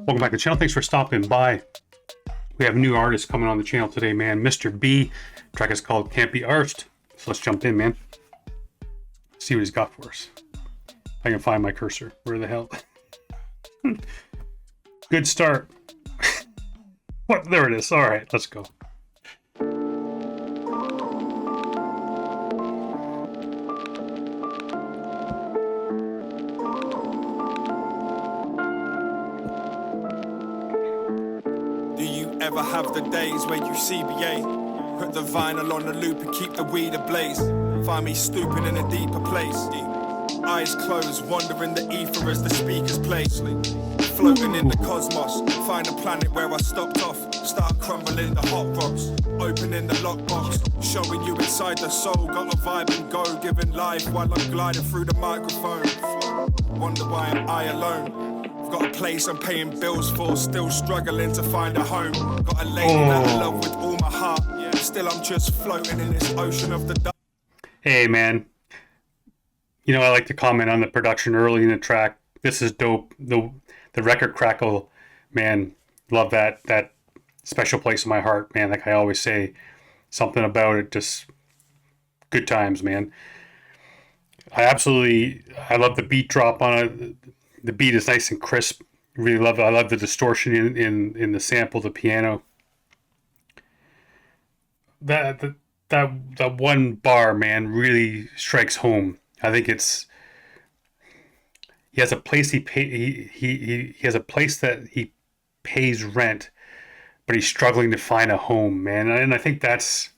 Welcome back to the channel. Thanks for stopping by. We have new artists coming on the channel today, man. Mr. B. The track is called Can't Be Arsed. So let's jump in, man. See what he's got for us. I can find my cursor. Where the hell? Good start. What? There it is. All right, let's go. Do you ever have the days where you CBA? Put the vinyl on the loop and keep the weed ablaze. Find me stooping in a deeper place. Eyes closed, wandering the ether as the speakers play. Floating in the cosmos, find a planet where I stopped off. Start crumbling the hot rocks, opening the lockbox, showing you inside the soul. Got a vibe and go, giving life while I'm gliding through the microphone. Wonder why am I alone? I've got a place I'm paying bills for, still struggling to find a home. Got a lady that I love with all my heart, still I'm just floating in this ocean of the dark. Hey, man. You know, I like to comment on the production early in the track. This is dope. The record crackle, man, love that special place in my heart, man. Like I always say, something about it, just good times, man. I love the beat drop on it. The beat is nice and crisp. Really love it. I love the distortion in the sample, the piano. That one bar, man, really strikes home. I think he has a place he has a place that he pays rent, but he's struggling to find a home, man. And I think that's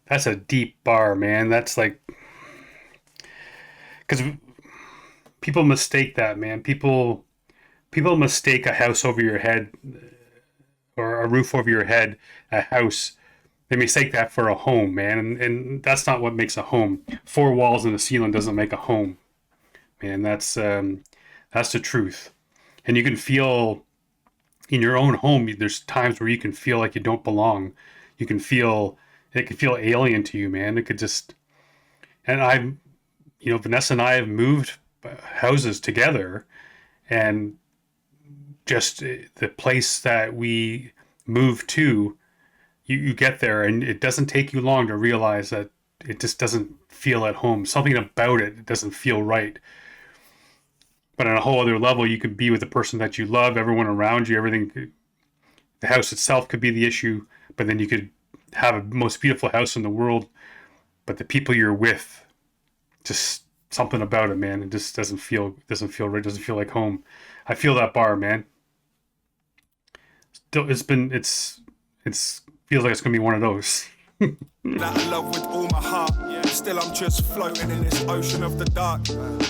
a deep bar, man. That's like, because people mistake that, man. People mistake a house over your head or a roof over your head, a house. They mistake that for a home, man. And that's not what makes a home. 4 walls and a ceiling doesn't make a home, man. That's the truth. And you can feel in your own home, there's times where you can feel like you don't belong. It can feel alien to you, man. It could just, and Vanessa and I have moved houses together, and just the place that we moved to, you get there and it doesn't take you long to realize that it just doesn't feel at home. Something about it doesn't feel right. But on a whole other level, you could be with the person that you love, everyone around you, everything. The house itself could be the issue, but then you could have a most beautiful house in the world, but the people you're with, just something about it, man. It just doesn't feel right. Doesn't feel like home. I feel that bar, man. It's feels like it's gonna be one of those. That I love with all my heart, still I'm just floating in this ocean of the dark,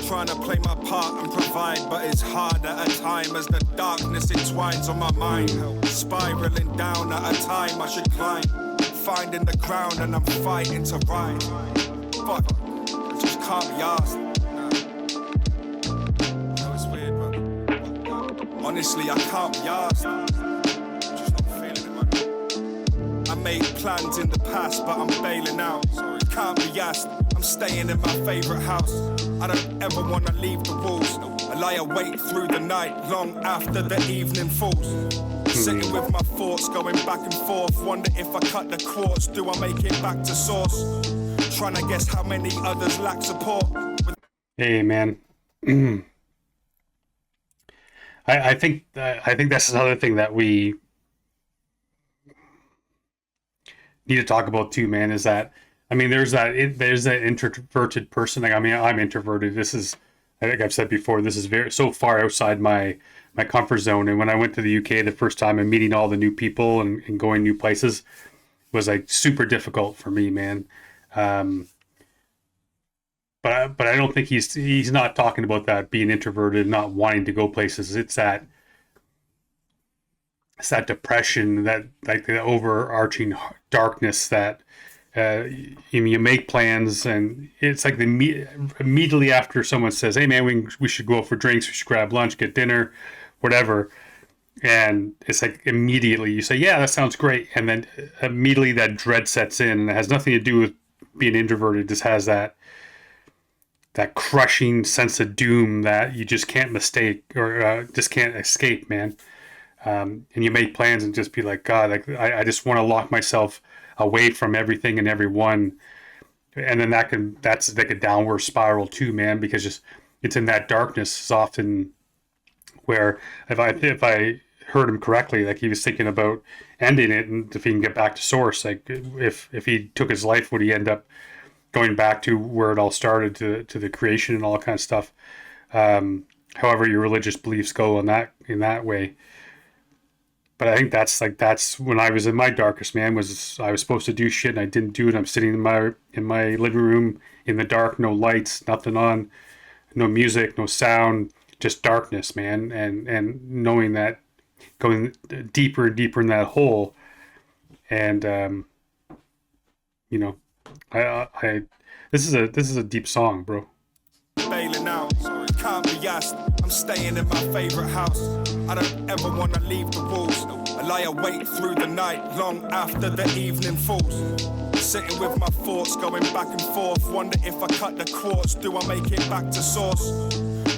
trying to play my part and provide, but it's hard at a time as the darkness entwines on my mind, spiraling down at a time I should climb, finding the ground and I'm fighting to ride. Fuck, I just can't be arsed. No, it's weird, but honestly I can't be arsed. I made plans in the past, but I'm bailing out. Can't be asked, I'm staying in my favourite house. I don't ever want to leave the walls. I lie awake through the night, long after the evening falls. Sitting with my thoughts, going back and forth. Wonder if I cut the cords, do I make it back to source? Trying to guess how many others lack support. Hey, man. I think that's another thing that we need to talk about too, man, is that, I mean, there's that introverted person. Like, I mean, I'm introverted. This is, I think I've said before, this is so far outside my comfort zone. And when I went to the UK the first time and meeting all the new people and going new places was like super difficult for me, man. But I don't think he's not talking about that being introverted, not wanting to go places. It's that depression, that like the overarching darkness that you make plans and it's like immediately after someone says, hey man, we should go out for drinks, we should grab lunch, get dinner, whatever, and it's like immediately you say, yeah, that sounds great, and then immediately that dread sets in, and it has nothing to do with being introverted. It just has that that crushing sense of doom that you just can't mistake or just can't escape, man. And you make plans and just be like, God, like I just want to lock myself away from everything and everyone, and then that's like a downward spiral too, man, because just it's in that darkness is often where if I heard him correctly, like he was thinking about ending it, and if he can get back to source, like if he took his life, would he end up going back to where it all started, to the creation and all that kind of stuff? However your religious beliefs go in that way. But I think that's when I was in my darkest, man. Was I was supposed to do shit and I didn't do it. I'm sitting in my living room in the dark, no lights, nothing on, no music, no sound, just darkness, man. And knowing that, going deeper and deeper in that hole, and you know, I this is a deep song, bro. Bailing out, can't be asked. I'm staying in my favourite house. I don't ever want to leave the walls. I lie awake through the night, long after the evening falls. Sitting with my thoughts, going back and forth. Wonder if I cut the quartz, do I make it back to source?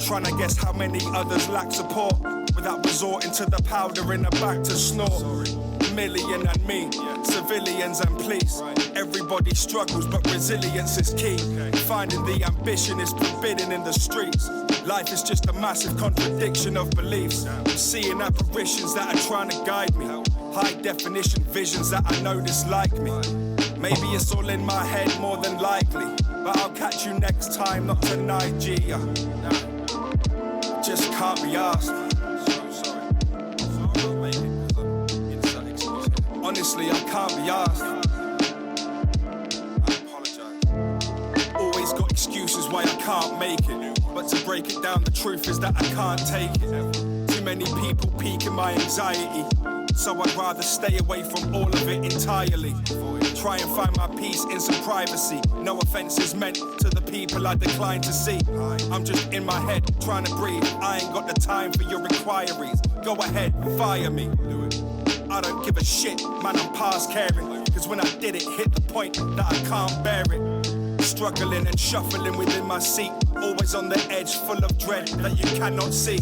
Trying to guess how many others lack support without resorting to the powder in the back to snort. Million and me, civilians and police. Everybody struggles, but resilience is key. Finding the ambition is forbidden in the streets. Life is just a massive contradiction of beliefs. Seeing apparitions that are trying to guide me. High definition visions that I know dislike me. Maybe it's all in my head more than likely. But I'll catch you next time, not tonight, G. Just can't be asked. Honestly, I can't be asked. I apologise. Always got excuses why I can't make it. But to break it down, the truth is that I can't take it. Too many people piquing my anxiety. So I'd rather stay away from all of it entirely. Try and find my peace in some privacy. No offense is meant to the people I decline to see. I'm just in my head trying to breathe. I ain't got the time for your inquiries. Go ahead, fire me. I don't give a shit, man, I'm past caring. Cause when I did it, hit the point that I can't bear it. Struggling and shuffling within my seat. Always on the edge, full of dread that you cannot see.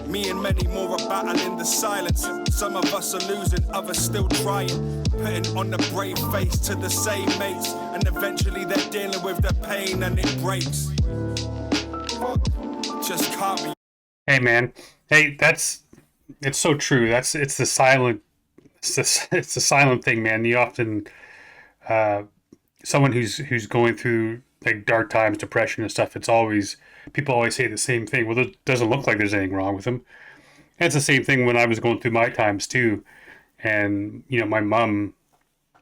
Me and many more are battling the silence. Some of us are losing, others still trying. Putting on the brave face to the same mates. And eventually they're dealing with the pain and it breaks. Just can't be. Hey, man. Hey, it's so true. It's the silent, it's the silent thing, man. You often, someone who's going through like dark times, depression and stuff. It's always, people always say the same thing. Well, it doesn't look like there's anything wrong with them. And it's the same thing when I was going through my times too. And my mom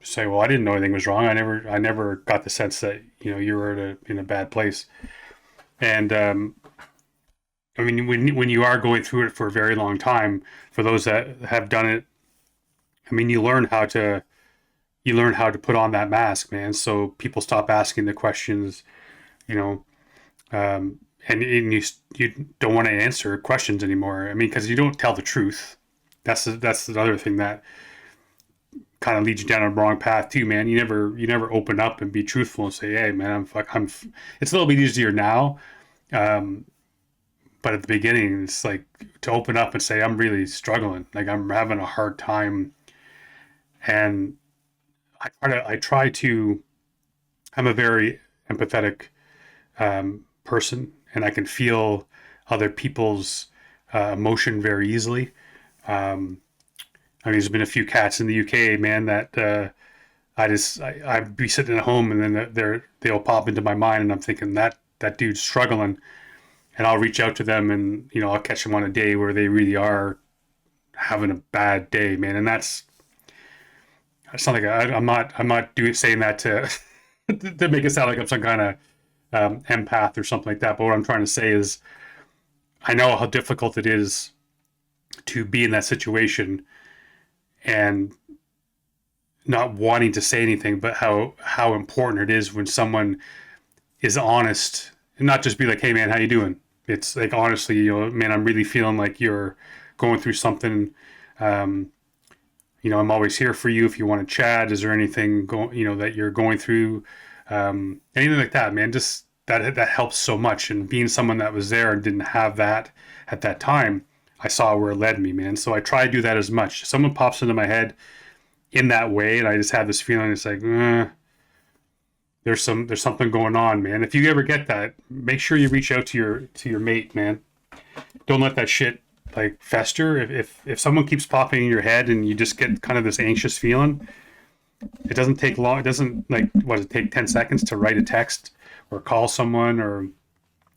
say, "Well, I didn't know anything was wrong. I never got the sense that you were in a bad place." And I mean, when you are going through it for a very long time, for those that have done it, I mean, you learn how to put on that mask, man. So people stop asking the questions, you know, and you don't want to answer questions anymore. I mean, because you don't tell the truth. That's another thing that kind of leads you down a wrong path too, man. You never open up and be truthful and say, "Hey, man, It's a little bit easier now. But at the beginning, it's like to open up and say, I'm really struggling. Like I'm having a hard time. And I'm a very empathetic person, and I can feel other people's emotion very easily. I mean, there's been a few cats in the UK, man, that I'd be sitting at home and then they'll pop into my mind and I'm thinking that dude's struggling. And I'll reach out to them and, I'll catch them on a day where they really are having a bad day, man. And it's not like I'm not saying that to, to make it sound like I'm some kind of empath or something like that. But what I'm trying to say is I know how difficult it is to be in that situation and not wanting to say anything, but how important it is when someone is honest and not just be like, "Hey, man, how you doing?" It's like, honestly, man, I'm really feeling like you're going through something. I'm always here for you if you want to chat. Is there anything that you're going through? Anything like that, man. Just that helps so much. And being someone that was there and didn't have that at that time, I saw where it led me, man. So I try to do that as much. If someone pops into my head in that way, and I just have this feeling, it's like, there's something going on, man. If you ever get that, make sure you reach out to your mate, man. Don't let that shit like fester. If someone keeps popping in your head and you just get kind of this anxious feeling, it doesn't take long. It doesn't, like, what does it take, 10 seconds to write a text or call someone, or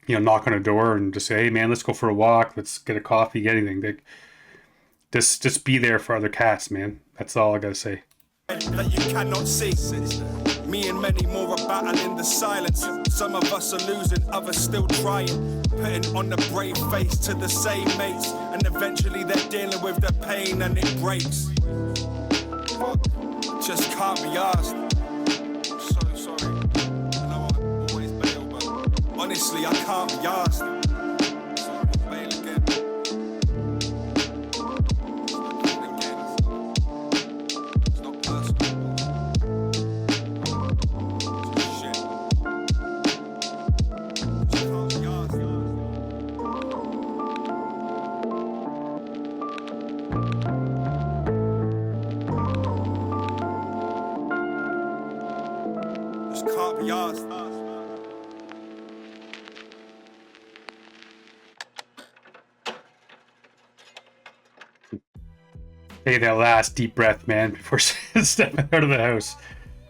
knock on a door and just say, hey man, let's go for a walk, let's get a coffee, get anything. Just be there for other cats, man. That's all I gotta say. That you cannot see. Me and many more are battling the silence. Some of us are losing, others still trying. Putting on the brave face to the same mates, and eventually they're dealing with the pain and it breaks. Just can't be asked. So sorry. I know I always bail, but honestly I can't be asked. Sorry, I'll bail again. It's not personal. It's just shit. Just can't be asked. Can't be arsed. Take that last deep breath, man, before stepping out of the house.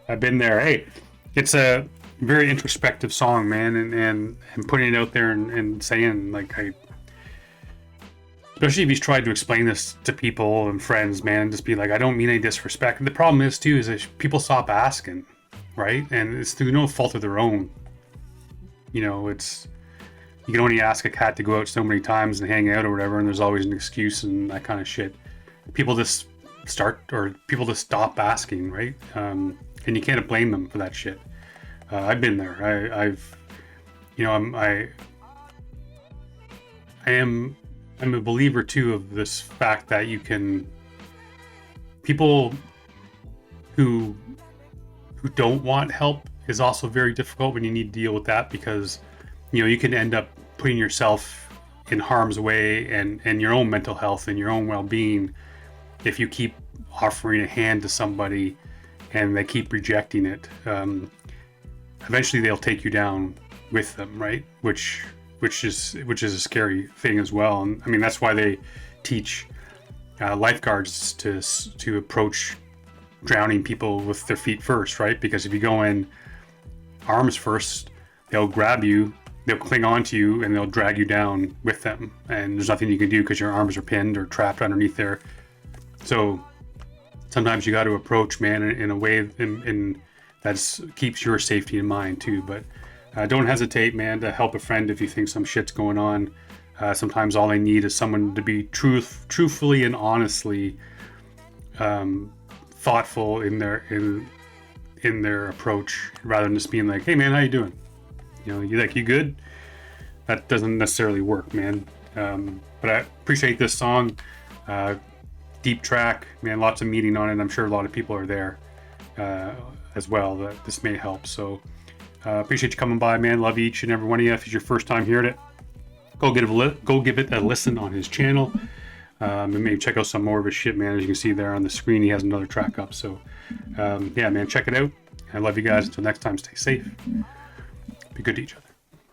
I've been there. Hey, it's a very introspective song, man, and putting it out there and saying, like, especially if he's tried to explain this to people and friends, man, just be like, I don't mean any disrespect. The problem is too, is that people stop asking, right? And it's through no fault of their own. It's, you can only ask a cat to go out so many times and hang out or whatever, and there's always an excuse and that kind of shit. People just stop asking, right? And you can't blame them for that shit. I've been there. I'm a believer too of this fact that people who don't want help is also very difficult when you need to deal with that, because you can end up putting yourself in harm's way and your own mental health and your own well-being if you keep offering a hand to somebody and they keep rejecting it. Eventually they'll take you down with them, right? Which is a scary thing as well. And I mean, that's why they teach lifeguards to approach drowning people with their feet first, right? Because if you go in arms first, they'll grab you, they'll cling on to you, and they'll drag you down with them. And there's nothing you can do because your arms are pinned or trapped underneath there. So sometimes you got to approach, man, in a way that keeps your safety in mind too. But don't hesitate, man, to help a friend if you think some shit's going on. Sometimes all they need is someone to be truthfully and honestly thoughtful in their approach, rather than just being like, hey man, how you doing? You good? That doesn't necessarily work, man. But I appreciate this song. Deep track, man, lots of meaning on it. I'm sure a lot of people are there as well that this may help. So appreciate you coming by, man. Love each and every one of you. If it's your first time hearing it, go give it a listen on his channel. And maybe check out some more of his shit, man. As you can see there on the screen, he has another track up. So yeah, man, check it out. I love you guys. Until next time, stay safe. Be good to each other.